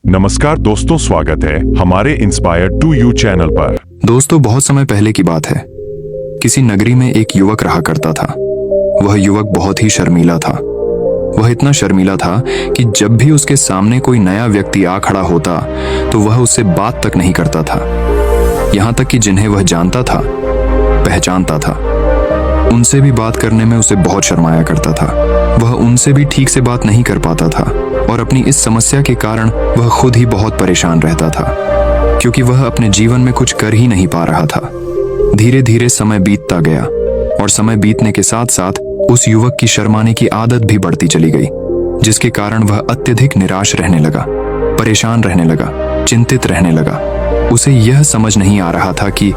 नमस्कार दोस्तों, स्वागत है हमारे इंस्पायर टू यू चैनल पर। दोस्तों, बहुत समय पहले की बात है। किसी नगरी में एक युवक रहा करता था। वह युवक बहुत ही शर्मीला था। वह इतना शर्मीला था कि जब भी उसके सामने कोई नया व्यक्ति आ खड़ा होता तो वह उससे बात तक नहीं करता था। यहाँ तक कि जिन्हें वह जानता था, पहचानता था, उनसे भी बात करने में उसे बहुत शर्माया करता था। वह उनसे भी ठीक से बात नहीं कर पाता था और अपनी इस समस्या के कारण वह खुद ही बहुत परेशान रहता था, क्योंकि वह अपने जीवन में कुछ कर ही नहीं पा रहा था। धीरे धीरे समय बीतता गया और समय बीतने के साथ साथ उस युवक की शर्माने की आदत भी बढ़ती चली गई, जिसके कारण वह अत्यधिक निराश रहने लगा, परेशान रहने लगा, चिंतित रहने लगा। उसे यह समझ नहीं आ रहा था कि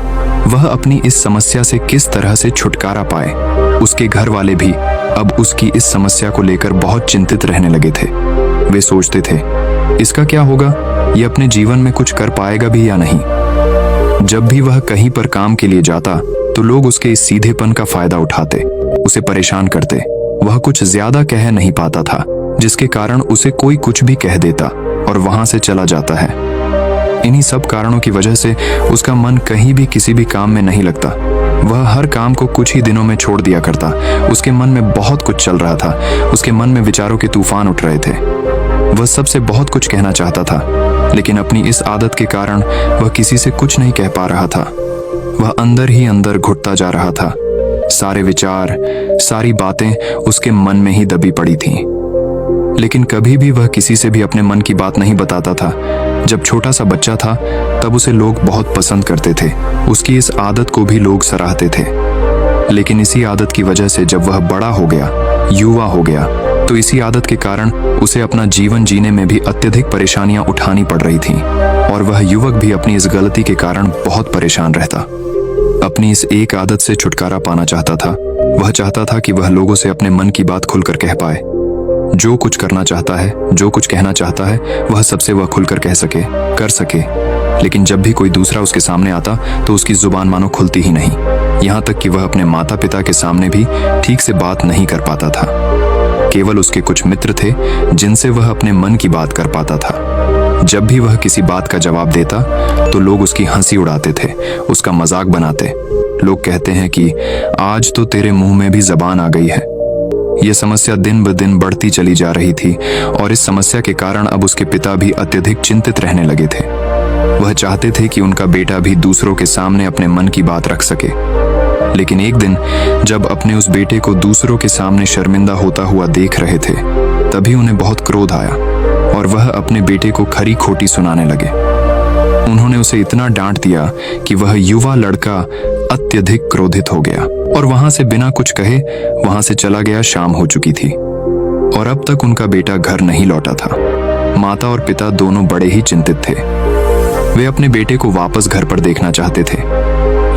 वह अपनी इस समस्या से किस तरह से छुटकारा पाए। उसके घर वाले भी अब उसकी इस समस्या को लेकर बहुत चिंतित रहने लगे थे। वे सोचते थे, इसका क्या होगा, यह अपने जीवन में कुछ कर पाएगा भी या नहीं। जब भी वह कहीं पर काम के लिए जाता तो लोग उसके इस सीधेपन का फायदा उठाते, उसे परेशान करते। वह कुछ ज्यादा कह नहीं पाता था, जिसके कारण उसे कोई कुछ भी कह देता और वहां से चला जाता है। इन्हीं सब कारणों की वजह से उसका मन कहीं भी किसी भी काम में नहीं लगता। वह हर काम को कुछ ही दिनों में छोड़ दिया करता। उसके मन में बहुत कुछ चल रहा था। उसके मन में विचारों के तूफान उठ रहे थे। वह सबसे बहुत कुछ कहना चाहता था, लेकिन अपनी इस आदत के कारण वह किसी से कुछ नहीं कह पा रहा था। वह अंदर ही अंदर घुटता जा रहा था। सारे विचार, सारी बातें उसके मन में ही दबी पड़ी थीं। लेकिन कभी भी वह किसी से भी अपने मन की बात नहीं बताता था। जब छोटा सा बच्चा था तब उसे लोग बहुत पसंद करते थे। उसकी इस आदत को भी लोग सराहते थे। लेकिन इसी आदत की वजह से जब वह बड़ा हो गया, युवा हो गया, तो इसी आदत के कारण उसे अपना जीवन जीने में भी अत्यधिक परेशानियां उठानी पड़ रही थीं। और वह युवक भी अपनी इस गलती के कारण बहुत परेशान रहता। अपनी इस एक आदत से छुटकारा पाना चाहता था। वह चाहता था कि वह लोगों से अपने मन की बात खुलकर कह पाए। जो कुछ करना चाहता है, जो कुछ कहना चाहता है, वह सबसे वह खुलकर कह सके, कर सके। लेकिन जब भी कोई दूसरा उसके सामने आता तो उसकी जुबान मानो खुलती ही नहीं। यहाँ तक कि वह अपने माता पिता के सामने भी ठीक से बात नहीं कर पाता था। केवल उसके कुछ मित्र थे जिनसे वह अपने मन की बात कर पाता था। जब भी वह किसी बात का जवाब देता तो लोग उसकी हंसी उड़ाते थे, उसका मजाक बनाते। लोग कहते हैं कि आज तो तेरे मुंह में भी जबान आ गई है। यह समस्या दिन ब दिन बढ़ती चली जा रही थी और इस समस्या के कारण अब उसके पिता भी अत्यधिक चिंतित रहने लगे थे। वह चाहते थे कि उनका बेटा भी दूसरों के सामने अपने मन की बात रख सके। लेकिन एक दिन जब अपने उस बेटे को दूसरों के सामने शर्मिंदा होता हुआ देख रहे थे, तभी उन्हें बहुत क्रोध आया और वह अपने बेटे को खरी खोटी सुनाने लगे। उन्होंने उसे इतना डांट दिया कि वह युवा लड़का अत्यधिक क्रोधित हो गया और वहां से बिना कुछ कहे वहां से चला गया। शाम हो चुकी थी और अब तक उनका बेटा घर नहीं लौटा था। माता और पिता दोनों बड़े ही चिंतित थे। वे अपने बेटे को वापस घर पर देखना चाहते थे,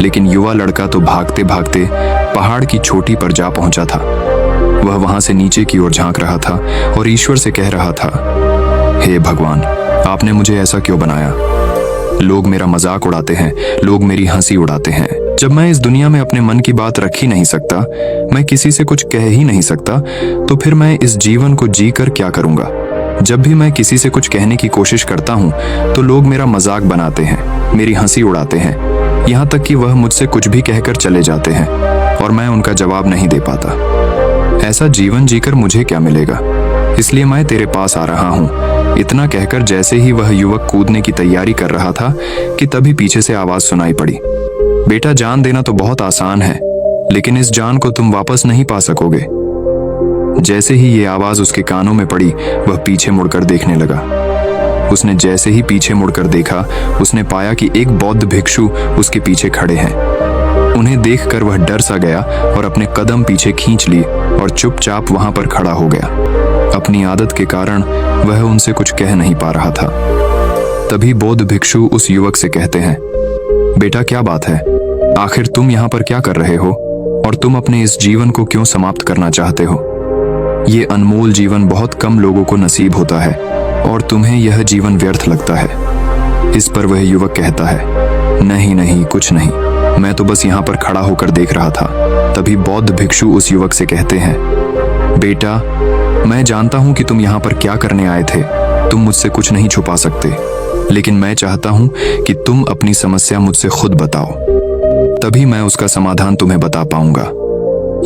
लेकिन युवा लड़का तो भागते भागते पहाड़ की चोटी पर जा पहुंचा था। वह वहां से नीचे की ओर झांक रहा था और ईश्वर से कह रहा था, हे भगवान, आपने मुझे ऐसा क्यों बनाया? लोग मेरा मजाक उड़ाते हैं, लोग मेरी हंसी उड़ाते हैं। जब मैं इस दुनिया में अपने मन की बात रख ही नहीं सकता, मैं किसी से कुछ कह ही नहीं सकता, तो फिर मैं इस जीवन को जी कर क्या करूंगा? जब भी मैं किसी से कुछ कहने की कोशिश करता हूं तो लोग मेरा मजाक बनाते हैं, मेरी हंसी उड़ाते हैं। यहाँ तक कि वह मुझसे कुछ भी कहकर चले जाते हैं और मैं उनका जवाब नहीं दे पाता। ऐसा जीवन जीकर मुझे क्या मिलेगा? इसलिए मैं तेरे पास आ रहा हूँ। इतना कहकर जैसे ही वह युवक कूदने की तैयारी कर रहा था कि तभी पीछे से आवाज सुनाई पड़ी, बेटा, जान देना तो बहुत आसान है, लेकिन इस जान को तुम वापस नहीं पा सकोगे। जैसे ही ये आवाज उसके कानों में पड़ी, वह पीछे मुड़कर देखने लगा। उसने जैसे ही पीछे मुड़कर देखा, उसने पाया कि एक बौद्ध भिक्षु उसके पीछे खड़े हैं। उन्हें देखकर वह डर सा गया और अपने कदम पीछे खींच लिए और चुपचाप वहां पर खड़ा हो गया। अपनी आदत के कारण वह उनसे कुछ कह नहीं पा रहा था। तभी बौद्ध भिक्षु उस युवक से कहते हैं, बेटा, क्या बात है? आखिर तुम यहाँ पर क्या कर रहे हो और तुम अपने इस जीवन को क्यों समाप्त करना चाहते हो? ये अनमोल जीवन बहुत कम लोगों को नसीब होता है और तुम्हें यह जीवन व्यर्थ लगता है। इस पर वह युवक कहता है, नहीं नहीं, कुछ नहीं, मैं तो बस यहाँ पर खड़ा होकर देख रहा था। तभी बौद्ध भिक्षु उस युवक से कहते हैं, बेटा, मैं जानता हूं कि तुम यहाँ पर क्या करने आए थे। तुम मुझसे कुछ नहीं छुपा सकते, लेकिन मैं चाहता हूं कि तुम अपनी समस्या मुझसे खुद बताओ, तभी मैं उसका समाधान तुम्हें बता पाऊंगा।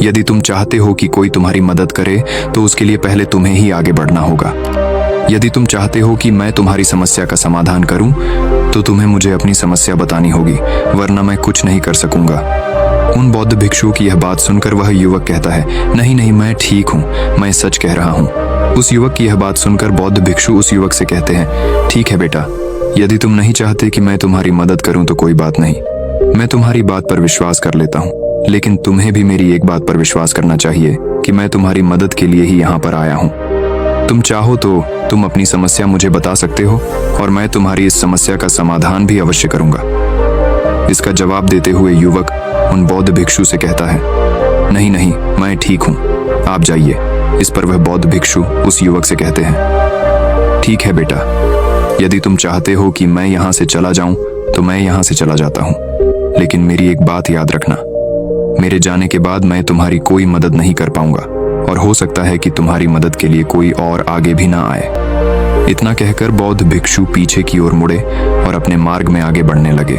यदि तुम चाहते हो कि कोई तुम्हारी मदद करे तो उसके लिए पहले तुम्हें ही आगे बढ़ना होगा। यदि तुम चाहते हो कि मैं तुम्हारी समस्या का समाधान करूं तो तुम्हें मुझे अपनी समस्या बतानी होगी, वरना मैं कुछ नहीं कर सकूंगा। उन बौद्ध भिक्षु की यह बात सुनकर वह युवक कहता है, नहीं नहीं, मैं ठीक हूँ, मैं सच कह रहा हूँ। उस युवक की यह बात सुनकर बौद्ध भिक्षु उस युवक से कहते हैं, ठीक है बेटा, यदि तुम नहीं चाहते कि मैं तुम्हारी मदद करूं तो कोई बात नहीं, मैं तुम्हारी बात पर विश्वास कर लेता हूँ, लेकिन तुम्हें भी मेरी एक बात पर विश्वास करना चाहिए कि मैं तुम्हारी मदद के लिए ही यहाँ पर आया हूँ। तुम चाहो तो तुम अपनी समस्या मुझे बता सकते हो और मैं तुम्हारी इस समस्या का समाधान भी अवश्य करूंगा। इसका जवाब देते हुए युवक उन बौद्ध भिक्षु से कहता है, नहीं नहीं, मैं ठीक हूँ, आप जाइए। इस पर वह बौद्ध भिक्षु उस युवक से कहते हैं, ठीक है बेटा, यदि तुम चाहते हो कि मैं यहाँ से चला जाऊं तो मैं यहाँ से चला जाता हूँ, लेकिन मेरी एक बात याद रखना, मेरे जाने के बाद मैं तुम्हारी कोई मदद नहीं कर पाऊंगा और हो सकता है कि तुम्हारी मदद के लिए कोई और आगे भी ना आए। इतना कहकर बौद्ध भिक्षु पीछे की ओर मुड़े और अपने मार्ग में आगे बढ़ने लगे।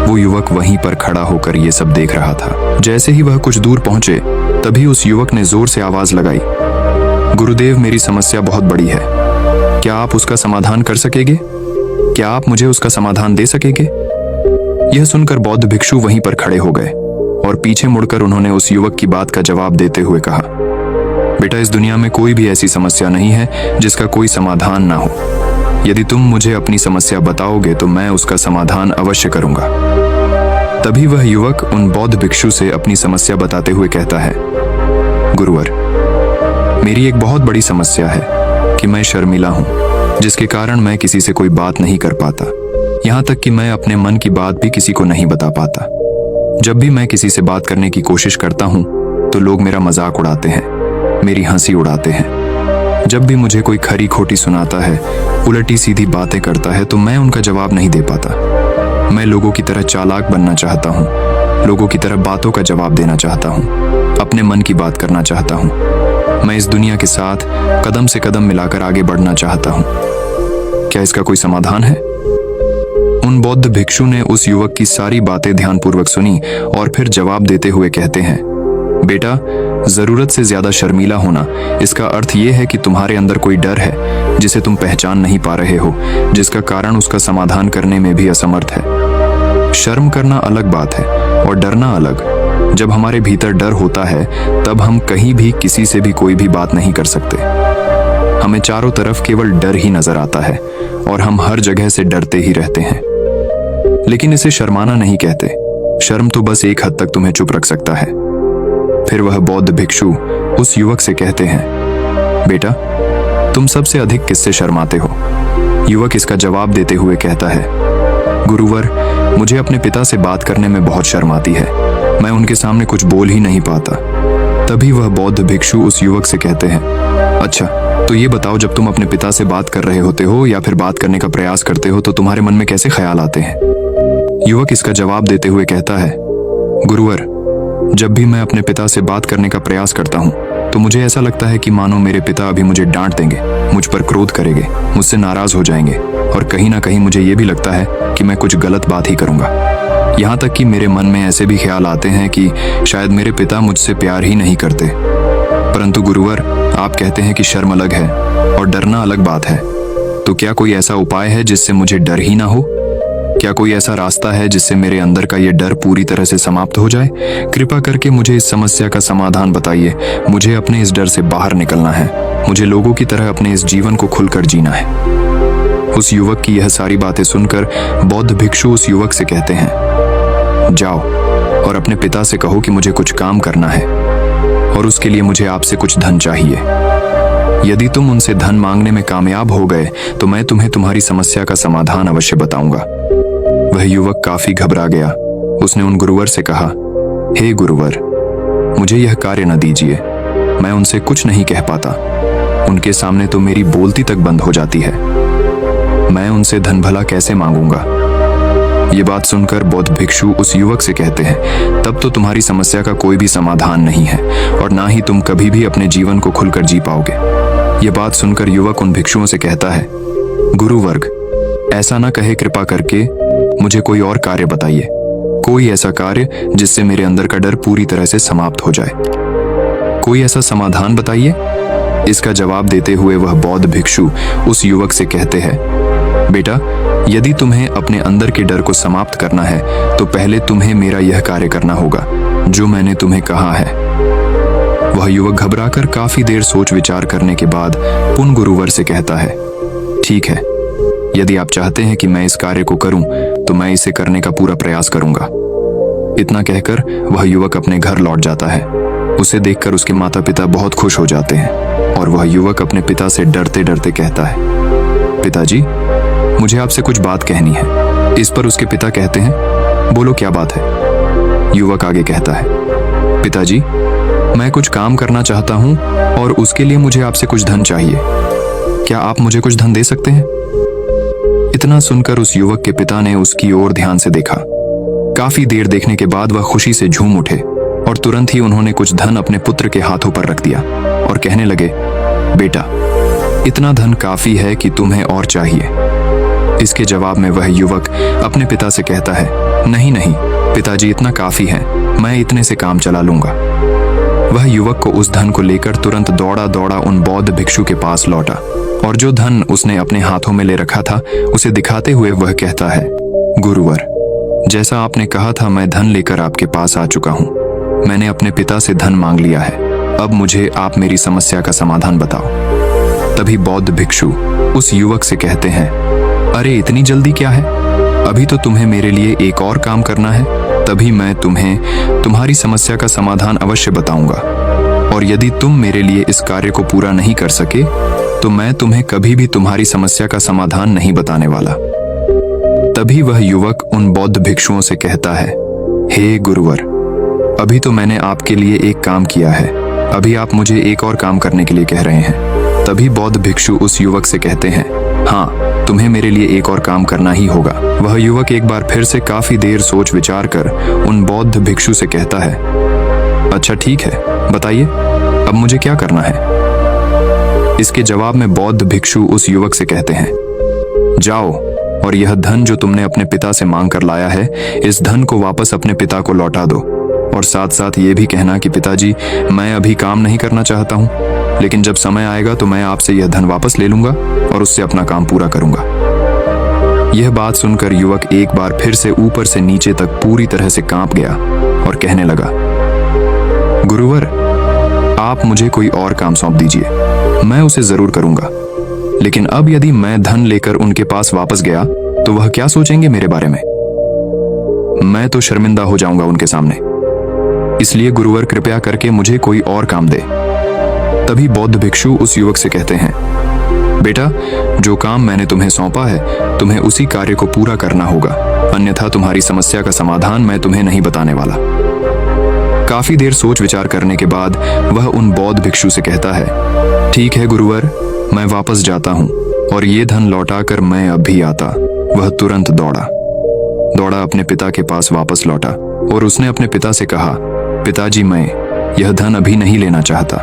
वो युवक वहीं पर खड़ा होकर ये सब देख रहा था। जैसे ही वह कुछ दूर पहुंचे तभी उस युवक ने जोर से आवाज लगाई, गुरुदेव, मेरी समस्या बहुत बड़ी है, क्या आप उसका समाधान कर सकेंगे? क्या आप मुझे उसका समाधान दे सकेंगे? यह सुनकर बौद्ध भिक्षु वहीं पर खड़े हो गए और पीछे मुड़कर उन्होंने उस युवक की बात का जवाब देते हुए कहा, बेटा, इस दुनिया में कोई भी ऐसी समस्या नहीं है जिसका कोई समाधान ना हो। यदि तुम मुझे अपनी समस्या बताओगे तो मैं उसका समाधान अवश्य करूंगा। तभी वह युवक उन बौद्ध भिक्षु से अपनी समस्या बताते हुए कहता है, गुरुवर, मेरी एक बहुत बड़ी समस्या है कि मैं शर्मिला हूं, जिसके कारण मैं किसी से कोई बात नहीं कर पाता, यहाँ तक कि मैं अपने मन की बात भी किसी को नहीं बता पाता। जब भी मैं किसी से बात करने की कोशिश करता हूँ तो लोग मेरा मजाक उड़ाते हैं, मेरी हंसी उड़ाते हैं। जब भी मुझे कोई खरी खोटी सुनाता है, उल्टी सीधी बातें करता है, तो मैं उनका जवाब नहीं दे पाता। मैं लोगों की तरह चालाक बनना चाहता हूँ, लोगों की तरह बातों का जवाब देना चाहता हूँ, अपने मन की बात करना चाहता हूँ। मैं इस दुनिया के साथ कदम से कदम मिलाकर आगे बढ़ना चाहता हूँ। क्या इसका कोई समाधान है? उन बौद्ध भिक्षु ने उस युवक की सारी बातें ध्यानपूर्वक सुनी और फिर जवाब देते हुए कहते हैं, बेटा, जरूरत से ज्यादा शर्मीला होना, इसका अर्थ यह है कि तुम्हारे अंदर कोई डर है जिसे तुम पहचान नहीं पा रहे हो, जिसका कारण उसका समाधान करने में भी असमर्थ है। शर्म करना अलग बात है और डरना अलग। जब हमारे भीतर डर होता है तब हम कहीं भी किसी से भी कोई भी बात नहीं कर सकते। हमें चारों तरफ केवल डर ही नजर आता है और हम हर जगह से डरते ही रहते हैं। लेकिन इसे शर्माना नहीं कहते। शर्म तो बस एक हद तक तुम्हें चुप रख सकता है। फिर वह बौद्ध भिक्षु उस युवक से कहते हैं, बेटा, तुम सबसे अधिक किससे शर्माते हो? युवक इसका जवाब देते हुए कहता है, गुरुवर, मुझे अपने पिता से बात करने में बहुत शर्म आती है, मैं उनके सामने कुछ बोल ही नहीं पाता। तभी वह बौद्ध भिक्षु उस युवक से कहते हैं, अच्छा, तो ये बताओ, जब तुम अपने पिता से बात कर रहे होते हो या फिर बात करने का प्रयास करते हो तो तुम्हारे मन में कैसे ख्याल आते हैं? युवक इसका जवाब देते हुए कहता है, गुरुवर, जब भी मैं अपने पिता से बात करने का प्रयास करता हूँ तो मुझे ऐसा लगता है कि मानो मेरे पिता अभी मुझे डांट देंगे, मुझ पर क्रोध करेंगे, मुझसे नाराज हो जाएंगे और कहीं ना कहीं मुझे ये भी लगता है कि मैं कुछ गलत बात ही करूंगा। यहाँ तक कि मेरे मन में ऐसे भी ख्याल आते हैं कि शायद मेरे पिता मुझसे प्यार ही नहीं करते। परंतु गुरुवर, आप कहते हैं कि शर्म अलग है और डरना अलग बात है, तो क्या कोई ऐसा उपाय है जिससे मुझे डर ही ना हो? क्या कोई ऐसा रास्ता है जिससे मेरे अंदर का ये डर पूरी तरह से समाप्त हो जाए? कृपा करके मुझे इस समस्या का समाधान बताइए। मुझे अपने इस डर से बाहर निकलना है। मुझे लोगों की तरह अपने इस जीवन को खुलकर जीना है। उस युवक की यह सारी बातें सुनकर बौद्ध भिक्षु उस युवक से कहते हैं, जाओ और अपने पिता से कहो कि मुझे कुछ काम करना है और उसके लिए मुझे आपसे कुछ धन चाहिए। यदि तुम उनसे धन मांगने में कामयाब हो गए तो मैं तुम्हें तुम्हारी समस्या का समाधान अवश्य बताऊंगा। वह युवक काफी घबरा गया। उसने उन गुरुवर से कहा, हे गुरुवर, मुझे यह कार्य न दीजिए, मैं उनसे कुछ नहीं कह पाता। उनके सामने तो मेरी बोलती तक बंद हो जाती है। मैं उनसे धन भला कैसे मांगूंगा? ये बात सुनकर बौद्ध भिक्षु उस युवक से कहते हैं, तब तो तुम्हारी समस्या का कोई भी समाधान नहीं है और ना ही तुम कभी भी अपने जीवन को खुलकर जी पाओगे। ये बात सुनकर युवक उन भिक्षुओं से कहता है, गुरुवर्ग, ऐसा ना कहे, कृपा करके मुझे कोई और कार्य बताइए, कोई ऐसा कार्य जिससे मेरे अंदर का डर पूरी तरह से समाप्त हो जाए। कोई ऐसा समाधान बताइए। इसका जवाब देते हुए वह बौद्ध भिक्षु उस युवक से कहते हैं, बेटा, यदि तुम्हें अपने अंदर के डर को समाप्त करना है तो पहले तुम्हें मेरा यह कार्य करना होगा जो मैंने तुम्हें कहा है। वह युवक घबराकर काफी देर सोच विचार करने के बाद पुन गुरुवर से कहता है, ठीक है, यदि आप चाहते हैं कि मैं इस कार्य को करूं तो मैं इसे करने का पूरा प्रयास करूंगा। इतना कहकर वह युवक अपने घर लौट जाता है। उसे देखकर उसके माता पिता बहुत खुश हो जाते हैं और वह युवक अपने पिता से डरते डरते कहता है, पिताजी, मुझे आपसे कुछ बात कहनी है। इस पर उसके पिता कहते हैं, बोलो क्या बात है। युवक आगे कहता है, पिताजी, मैं कुछ काम करना चाहता हूं और उसके लिए मुझे आपसे कुछ धन चाहिए। क्या आप मुझे कुछ धन दे सकते हैं? इतना सुनकर उस युवक के पिता ने उसकी ओर ध्यान से देखा। काफी देर देखने के बाद वह खुशी से झूम उठे और तुरंत ही उन्होंने कुछ धन अपने पुत्र के हाथों पर रख दिया और कहने लगे, बेटा, इतना धन काफी है कि तुम्हें और चाहिए। इसके जवाब में वह युवक अपने पिता से कहता है, नहीं नहीं पिताजी, इतना काफी है, मैं इतने से काम चला लूंगा। वह युवक को उस धन को लेकर तुरंत दौड़ा दौड़ा उन बौद्ध भिक्षु के पास लौटा और जो धन उसने अपने हाथों में ले रखा था उसे दिखाते हुए वह कहता है, गुरुवर, जैसा आपने कहा था मैं धन लेकर आपके पास आ चुका हूँ। मैंने अपने पिता से धन मांग लिया है। अब मुझे आप मेरी समस्या का समाधान बताओ। तभी बौद्ध भिक्षु उस युवक से कहते हैं, अरे इतनी जल्दी क्या है, अभी तो तुम्हें मेरे लिए एक और काम करना है, तभी मैं तुम्हें तुम्हारी समस्या का समाधान अवश्य बताऊंगा। और यदि तुम मेरे लिए इस कार्य को पूरा नहीं कर सके तो मैं तुम्हें कभी भी तुम्हारी समस्या का समाधान नहीं बताने वाला। तभी वह युवक उन बौद्ध भिक्षुओं से कहता है, हे गुरुवर, अभी तो मैंने आपके लिए एक काम किया है, अभी आप मुझे एक और काम करने के लिए कह रहे हैं। तभी बौद्ध भिक्षु उस युवक से कहते हैं, हाँ, तुम्हें मेरे लिए एक और काम करना ही होगा। वह युवक एक बार फिर से काफी देर सोच विचार कर उन बौद्ध भिक्षु से कहता है, अच्छा ठीक है, बताइए अब मुझे क्या करना है। इसके जवाब में बौद्ध भिक्षु उस युवक से कहते हैं, जाओ और यह धन जो तुमने अपने पिता से मांग कर लाया है, इस धन को वापस अपने पिता को लौटा दो और साथ साथ ये भी कहना कि पिताजी, मैं अभी काम नहीं करना चाहता हूँ, लेकिन जब समय आएगा तो मैं आपसे यह धन वापस ले लूंगा और उससे अपना काम पूरा करूंगा। यह बात सुनकर युवक एक बार फिर से ऊपर से नीचे तक पूरी तरह से कांप गया और कहने लगा, गुरुवर, आप मुझे कोई और काम सौंप दीजिए, मैं उसे जरूर करूंगा। लेकिन अब यदि मैं धन लेकर उनके पास वापस गया तो वह क्या सोचेंगे मेरे बारे में? मैं तो शर्मिंदा हो जाऊंगा उनके सामने। इसलिए गुरुवर, कृपया करके मुझे कोई और काम दे। तभी बौद्ध भिक्षु उस युवक से कहते हैं, बेटा, जो काम मैंने तुम्हें सौंपा है तुम्हें उसी कार्य को पूरा करना होगा, अन्यथा तुम्हारी समस्या का समाधान मैं तुम्हें नहीं बताने वाला। काफी देर सोच विचार करने के बाद वह उन बौद्ध भिक्षु से कहता है, ठीक है गुरुवर, मैं वापस जाता हूँ और ये धन लौटाकर मैं अब भी आता। वह तुरंत दौड़ा अपने पिता के पास वापस लौटा और उसने अपने पिता से कहा, पिताजी, मैं यह धन अभी नहीं लेना चाहता,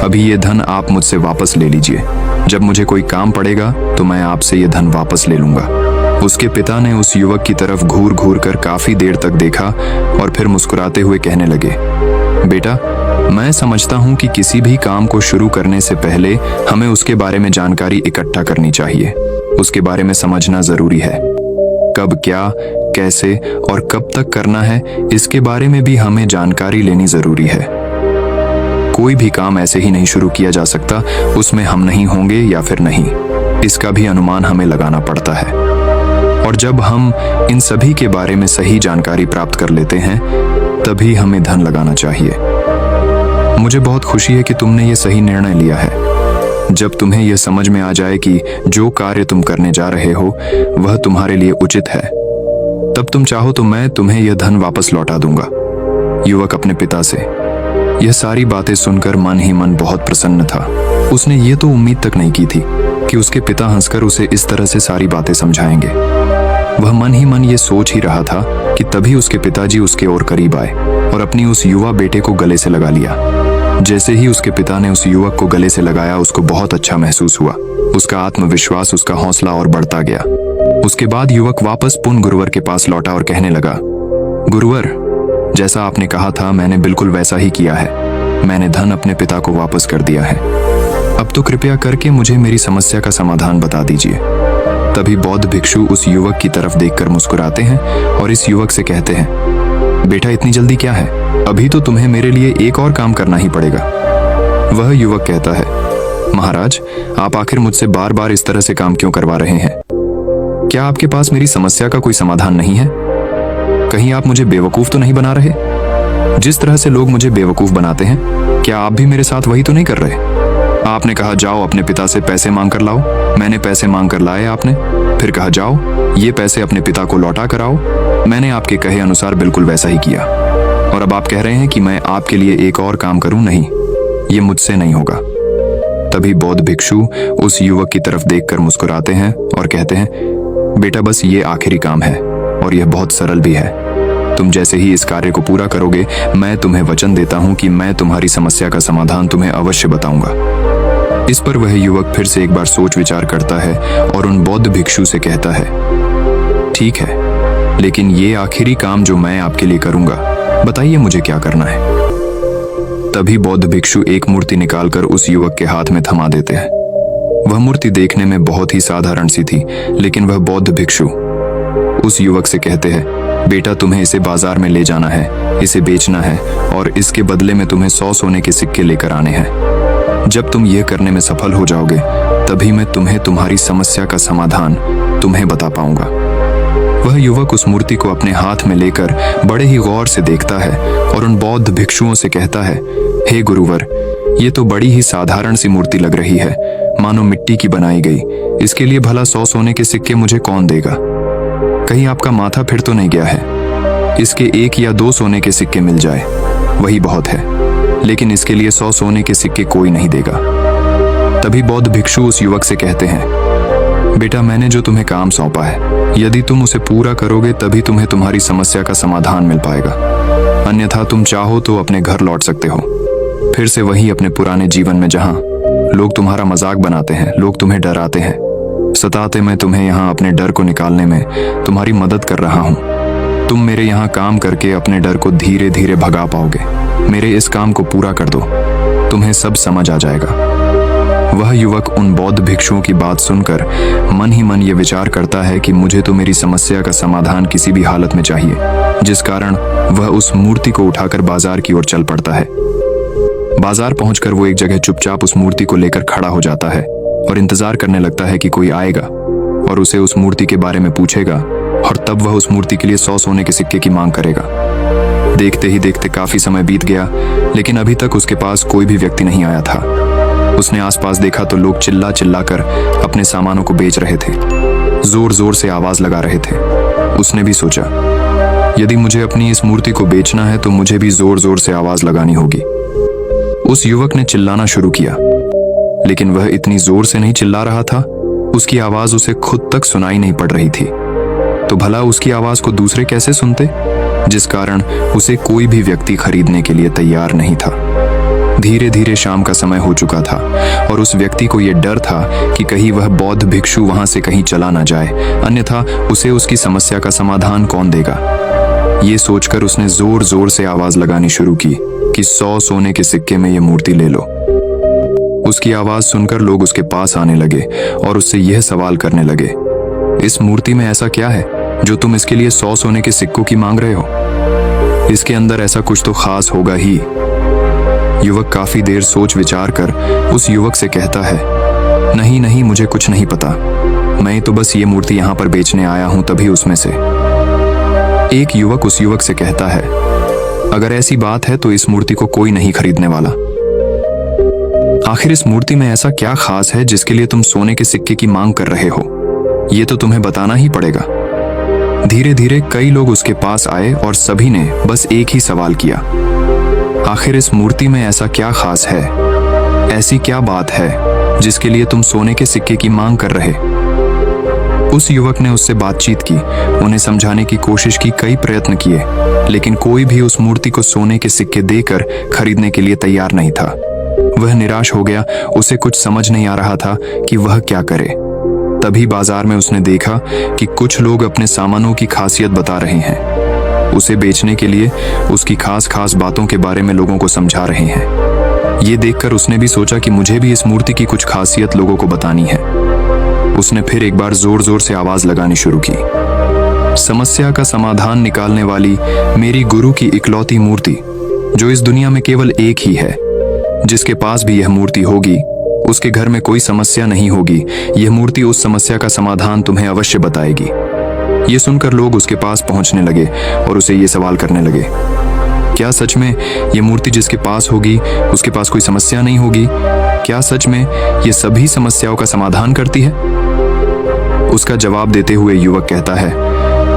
अभी ये धन आप मुझसे वापस ले लीजिए। जब मुझे कोई काम पड़ेगा तो मैं आपसे ये धन वापस ले लूंगा। उसके पिता ने उस युवक की तरफ घूर घूर कर काफी देर तक देखा और फिर मुस्कुराते हुए कहने लगे, बेटा, मैं समझता हूं कि किसी भी काम को शुरू करने से पहले हमें उसके बारे में जानकारी इकट्ठा करनी चाहिए। उसके बारे में समझना जरूरी है। कब, क्या, कैसे और कब तक करना है, इसके बारे में भी हमें जानकारी लेनी जरूरी है। कोई भी काम ऐसे ही नहीं शुरू किया जा सकता, उसमें हम नहीं होंगे या फिर नहीं, इसका भी अनुमान हमें लगाना पड़ता है। और जब हम इन सभी के बारे में सही जानकारी प्राप्त कर लेते हैं तभी हमें धन लगाना चाहिए। मुझे बहुत खुशी है कि तुमने ये सही निर्णय लिया है। जब तुम्हें यह समझ में आ जाए कि जो कार्य तुम करने जा रहे हो वह तुम्हारे लिए उचित है, तब तुम चाहो तो मैं तुम्हें यह धन वापस लौटा दूंगा। युवक अपने पिता से यह सारी बातें सुनकर मन ही मन बहुत प्रसन्न था। उसने ये तो उम्मीद तक नहीं की थी कि उसके पिता हंसकर उसे इस तरह से सारी बातें समझाएंगे। वह मन ही मन ये सोच ही रहा था कि तभी उसके पिताजी उसके और करीब आए और अपनी उस युवा बेटे को गले से लगा लिया। जैसे ही उसके पिता ने उस युवक को गले से लगाया उसको बहुत अच्छा महसूस हुआ उसका आत्मविश्वास, उसका हौसला और बढ़ता गया। उसके बाद युवक वापस पुन गुरुवर के पास लौटा और कहने लगा, गुरुवर, जैसा आपने कहा था मैंने बिल्कुल वैसा ही किया है। मैंने धन अपने पिता को वापस कर दिया है। अब तो कृपया करके मुझे मेरी समस्या का समाधान बता दीजिए। तभी बौद्ध भिक्षु उस युवक की तरफ देखकर मुस्कुराते हैं और इस युवक से कहते हैं, बेटा इतनी जल्दी क्या है, अभी तो तुम्हें मेरे लिए एक और काम करना ही पड़ेगा। वह युवक कहता है, महाराज, आप आखिर मुझसे बार बार इस तरह से काम क्यों करवा रहे हैं? क्या आपके पास मेरी समस्या का कोई समाधान नहीं है? कहीं आप मुझे बेवकूफ तो नहीं बना रहे? जिस तरह से लोग मुझे बेवकूफ बनाते हैं, क्या आप भी मेरे साथ वही तो नहीं कर रहे? आपने कहा जाओ अपने पिता से पैसे मांग कर लाओ, मैंने पैसे मांग कर लाए आपने, फिर कहा जाओ ये पैसे अपने पिता को लौटा कर आओ, मैंने आपके कहे अनुसार बिल्कुल वैसा ही किया। और अब आप कह रहे हैं कि मैं आपके लिए एक और काम करूं? नहीं, ये मुझसे नहीं होगा। तभी बौद्ध भिक्षु उस युवक की तरफ देखकर मुस्कुराते हैं और कहते हैं, बेटा बस ये आखिरी काम है और यह बहुत सरल भी है। तुम जैसे ही इस कार्य को पूरा करोगे, मैं तुम्हें वचन देता हूं कि मैं तुम्हारी समस्या का समाधान तुम्हें अवश्य बताऊंगा। इस पर वह युवक फिर से एक बार सोच विचार करता है और उन बौद्ध भिक्षु से कहता है, ठीक है, लेकिन ये आखिरी काम जो मैं आपके लिए करूंगा, बताइए मुझे क्या करना है। तभी बौद्ध भिक्षु एक मूर्ति निकालकर उस युवक के हाथ में थमा देते हैं। वह मूर्ति देखने में बहुत ही साधारण सी थी, लेकिन वह बौद्ध भिक्षु उस युवक से कहते हैं, बेटा तुम्हें इसे बाजार में ले जाना है, इसे बेचना है और इसके बदले में तुम्हें 100 सोने के सिक्के लेकर आने हैं। जब तुम यह करने में सफल हो जाओगे, तभी मैं तुम्हें तुम्हारी समस्या का समाधान तुम्हें बता पाऊंगा। वह युवक उस मूर्ति को अपने हाथ में लेकर बड़े ही गौर से देखता है और उन बौद्ध भिक्षुओं से कहता है, हे गुरुवर, ये तो बड़ी ही साधारण सी मूर्ति लग रही है, मानो मिट्टी की बनाई गई। इसके लिए भला 100 सोने के सिक्के मुझे कौन देगा? कहीं आपका माथा फिर तो नहीं गया है? इसके 1 या 2 सोने के सिक्के मिल जाए, वही बहुत है, लेकिन इसके लिए 100 सोने के सिक्के कोई नहीं देगा। तभी बौद्ध भिक्षु उस युवक से कहते हैं, बेटा मैंने जो तुम्हें काम सौंपा है, यदि तुम उसे पूरा करोगे तभी तुम्हें तुम्हारी समस्या का समाधान मिल पाएगा, अन्यथा तुम चाहो तो अपने घर लौट सकते हो, फिर से वही अपने पुराने जीवन में जहां लोग तुम्हारा मजाक बनाते हैं, लोग तुम्हें डराते हैं, सताते। मैं तुम्हें यहाँ अपने डर को निकालने में तुम्हारी मदद कर रहा हूँ। तुम मेरे यहाँ काम करके अपने डर को धीरे धीरे भगा पाओगे। मेरे इस काम को पूरा कर दो, तुम्हें सब समझ आ जाएगा। वह युवक उन बौद्ध भिक्षुओं की बात सुनकर मन ही मन ये विचार करता है कि मुझे तो मेरी समस्या का समाधान किसी भी हालत में चाहिए, जिस कारण वह उस मूर्ति को उठाकर बाजार की ओर चल पड़ता है। बाजार पहुंचकर वो एक जगह चुपचाप उस मूर्ति को लेकर खड़ा हो जाता है और इंतजार करने लगता है कि कोई आएगा और उसे उस मूर्ति के बारे में पूछेगा और तब वह उस मूर्ति के लिए 100 सोने के सिक्के की मांग करेगा। देखते ही देखते काफी समय बीत गया, लेकिन अभी तक उसके पास कोई भी व्यक्ति नहीं आया था। उसने आसपास देखा तो लोग चिल्ला चिल्ला कर अपने सामानों को बेच रहे थे, जोर जोर से आवाज लगा रहे थे। उसने भी सोचा, यदि मुझे अपनी इस मूर्ति को बेचना है तो मुझे भी जोर जोर से आवाज लगानी होगी। उस युवक ने चिल्लाना शुरू किया, लेकिन वह इतनी जोर से नहीं चिल्ला रहा था, उसकी आवाज उसे खुद तक सुनाई नहीं पड़ रही थी। तो भला उसकी आवाज को दूसरे कैसे सुनते, जिस कारण उसे कोई भी व्यक्ति खरीदने के लिए तैयार नहीं था। धीरे धीरे शाम का समय हो चुका था और उस व्यक्ति को यह डर था कि कहीं वह बौद्ध भिक्षु वहां से कहीं चला ना जाए, अन्यथा उसे उसकी समस्या का समाधान कौन देगा। ये सोचकर उसने जोर जोर से आवाज लगानी शुरू की कि 100 सोने के सिक्के में ये मूर्ति ले लो। उसकी आवाज सुनकर लोग उसके पास आने लगे और उससे यह सवाल करने लगे, इस मूर्ति में ऐसा क्या है जो तुम इसके लिए 100 सोने के सिक्कों की मांग रहे हो? इसके अंदर ऐसा कुछ तो खास होगा ही। युवक काफी देर सोच विचार कर उस युवक से कहता है, नहीं नहीं, मुझे कुछ नहीं पता, मैं तो बस ये मूर्ति यहाँ पर बेचने आया हूं। तभी उसमें से एक युवक उस युवक से कहता है, अगर ऐसी बात है तो इस मूर्ति को कोई नहीं खरीदने वाला। आखिर इस मूर्ति में ऐसा क्या खास है जिसके लिए तुम सोने के सिक्के की मांग कर रहे हो? ये तो तुम्हें बताना ही पड़ेगा। धीरे धीरे कई लोग उसके पास आए और सभी ने बस एक ही सवाल किया, आखिर इस मूर्ति में ऐसा क्या खास है, ऐसी क्या बात है जिसके लिए तुम सोने के सिक्के की मांग कर रहे? उस युवक ने उससे बातचीत की, उन्हें समझाने की कोशिश की, कई प्रयत्न किए, लेकिन कोई भी उस मूर्ति को सोने के सिक्के देकर खरीदने के लिए तैयार नहीं था। वह निराश हो गया। उसे कुछ समझ नहीं आ रहा था कि वह क्या करे। तभी बाजार में उसने देखा कि कुछ लोग अपने सामानों की खासियत बता रहे हैं। उसे बेचने के लिए उसकी खास खास बातों के बारे में लोगों को समझा रहे हैं। ये देखकर उसने भी सोचा कि मुझे भी इस मूर्ति की कुछ खासियत लोगों को बतानी है। उसने फिर एक बार जोर जोर से आवाज लगानी शुरू की। समस्या का समाधान निकालने वाली मेरी गुरु की इकलौती मूर्ति, जो इस दुनिया में केवल एक ही है, जिसके पास भी यह मूर्ति होगी उसके घर में कोई समस्या नहीं होगी। यह मूर्ति उस समस्या का समाधान तुम्हें अवश्य बताएगी। ये सुनकर लोग उसके पास पहुंचने लगे और उसे ये सवाल करने लगे, क्या सच में ये मूर्ति जिसके पास होगी उसके पास कोई समस्या नहीं होगी? क्या सच में ये सभी समस्याओं का समाधान करती है? उसका जवाब देते हुए युवक कहता है,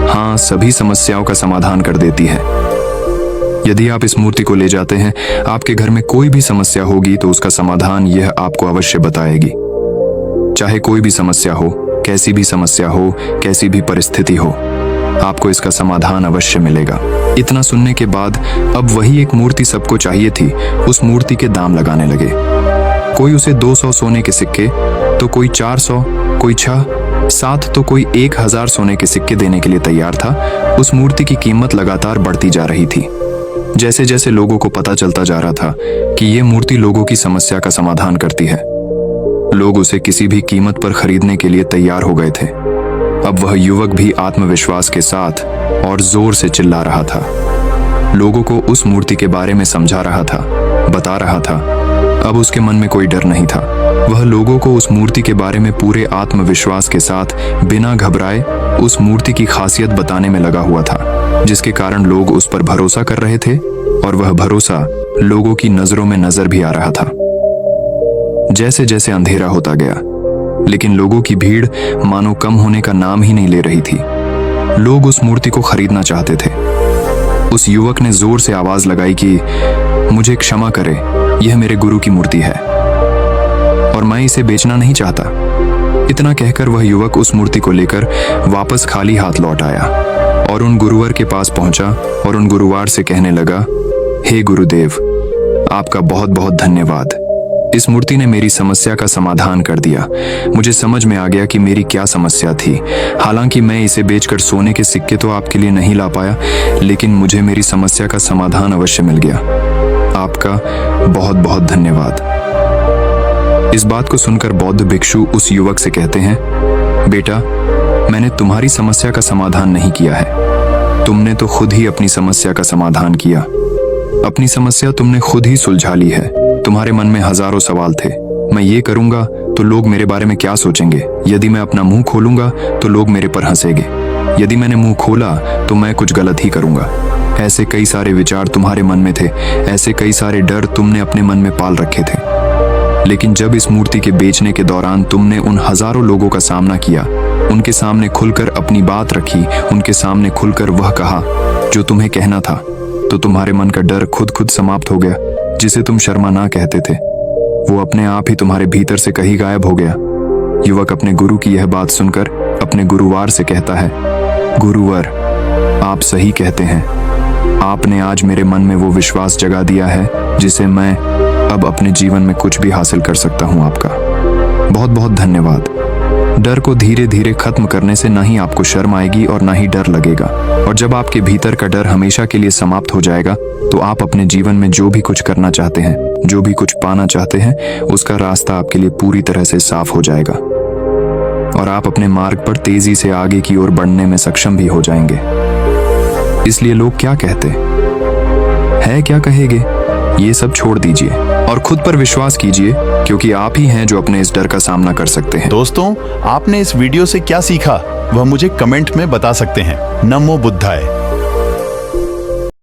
हाँ, सभी समस्याओं का समाधान कर देती है। यदि आप इस मूर्ति को ले जाते हैं, आपके घर में कोई भी समस्या होगी तो उसका समाधान यह आपको अवश्य बताएगी। चाहे कोई भी समस्या हो, कैसी भी समस्या हो, कैसी भी परिस्थिति हो, आपको इसका समाधान अवश्य मिलेगा। इतना सुनने के बाद अब वही एक मूर्ति सबको चाहिए थी। उस मूर्ति के दाम लगाने लगे। कोई उसे 200 सोने के सिक्के, तो कोई 400, कोई 6, 7, तो कोई 1000 सोने के सिक्के देने के लिए तैयार था। उस मूर्ति की कीमत लगातार बढ़ती जा रही थी। जैसे जैसे लोगों को पता चलता जा रहा था कि ये मूर्ति लोगों की समस्या का समाधान करती है, लोग उसे किसी भी कीमत पर खरीदने के लिए तैयार हो गए थे। अब वह युवक भी आत्मविश्वास के साथ और जोर से चिल्ला रहा था, लोगों को उस मूर्ति के बारे में समझा रहा था, बता रहा था। अब उसके मन में कोई डर नहीं था। वह लोगों को उस मूर्ति के बारे में पूरे आत्मविश्वास के साथ बिना घबराए उस मूर्ति की खासियत बताने में लगा हुआ था, जिसके कारण लोग उस पर भरोसा कर रहे थे और वह भरोसा लोगों की नजरों में नजर भी आ रहा था। जैसे जैसे अंधेरा होता गया, लेकिन लोगों की भीड़ मानो कम होने का नाम ही नहीं ले रही थी। लोग उस मूर्ति को खरीदना चाहते थे। उस युवक ने जोर से आवाज लगाई कि मुझे क्षमा करे, यह मेरे गुरु की मूर्ति है और मैं इसे बेचना नहीं चाहता। इतना कहकर वह युवक उस मूर्ति को लेकर वापस खाली हाथ लौट आया और उन गुरुवर के पास पहुंचा और उन गुरुवार से कहने लगा, हे गुरुदेव, आपका बहुत बहुत धन्यवाद। इस मूर्ति ने मेरी समस्या का समाधान कर दिया। मुझे समझ में आ गया कि मेरी क्या समस्या थी। हालांकि मैं इसे बेचकर सोने के सिक्के तो आपके लिए नहीं ला पाया, लेकिन मुझे मेरी समस्या का समाधान अवश्य मिल गया। आपका बहुत बहुत धन्यवाद। इस बात को सुनकर बौद्ध भिक्षु उस युवक से कहते हैं, बेटा, मैंने तुम्हारी समस्या का समाधान नहीं किया है, तुमने तो खुद ही अपनी समस्या का समाधान किया। अपनी समस्या तुमने खुद ही सुलझा ली है। तुम्हारे मन में हजारों सवाल थे, मैं ये करूंगा तो लोग मेरे बारे में क्या सोचेंगे, यदि मैं अपना मुंह खोलूंगा तो लोग मेरे पर हंसेंगे, यदि मैंने मुंह खोला तो मैं कुछ गलत ही करूंगा। ऐसे कई सारे विचार तुम्हारे मन में थे, ऐसे कई सारे डर तुमने अपने मन में पाल रखे थे। लेकिन जब इस मूर्ति के बेचने के दौरान तुमने उन हजारों लोगों का सामना किया, उनके सामने खुलकर अपनी बात रखी, उनके सामने खुलकर वह कहा जो तुम्हें कहना था, तो तुम्हारे मन का डर खुद समाप्त हो गया। जिसे तुम शर्मा ना कहते थे, वो अपने आप ही तुम्हारे भीतर से कहीं गायब हो गया। युवक अपने गुरु की यह बात सुनकर अपने गुरुवार से कहता है, गुरुवर, आप सही कहते हैं। आपने आज मेरे मन में वो विश्वास जगा दिया है जिसे मैं अब अपने जीवन में कुछ भी हासिल कर सकता हूँ। आपका बहुत बहुत धन्यवाद। डर को धीरे धीरे खत्म करने से ना ही आपको शर्म आएगी और ना ही डर लगेगा, और जब आपके भीतर का डर हमेशा के लिए समाप्त हो जाएगा तो आप अपने जीवन में जो भी कुछ करना चाहते हैं, जो भी कुछ पाना चाहते हैं, उसका रास्ता आपके लिए पूरी तरह से साफ हो जाएगा और आप अपने मार्ग पर तेजी से आगे की ओर बढ़ने में सक्षम भी हो जाएंगे। इसलिए लोग क्या कहते हैं, क्या कहेंगे, ये सब छोड़ दीजिए और खुद पर विश्वास कीजिए, क्योंकि आप ही हैं जो अपने इस डर का सामना कर सकते हैं। दोस्तों, आपने इस वीडियो से क्या सीखा वह मुझे कमेंट में बता सकते हैं। नमो बुद्धाय।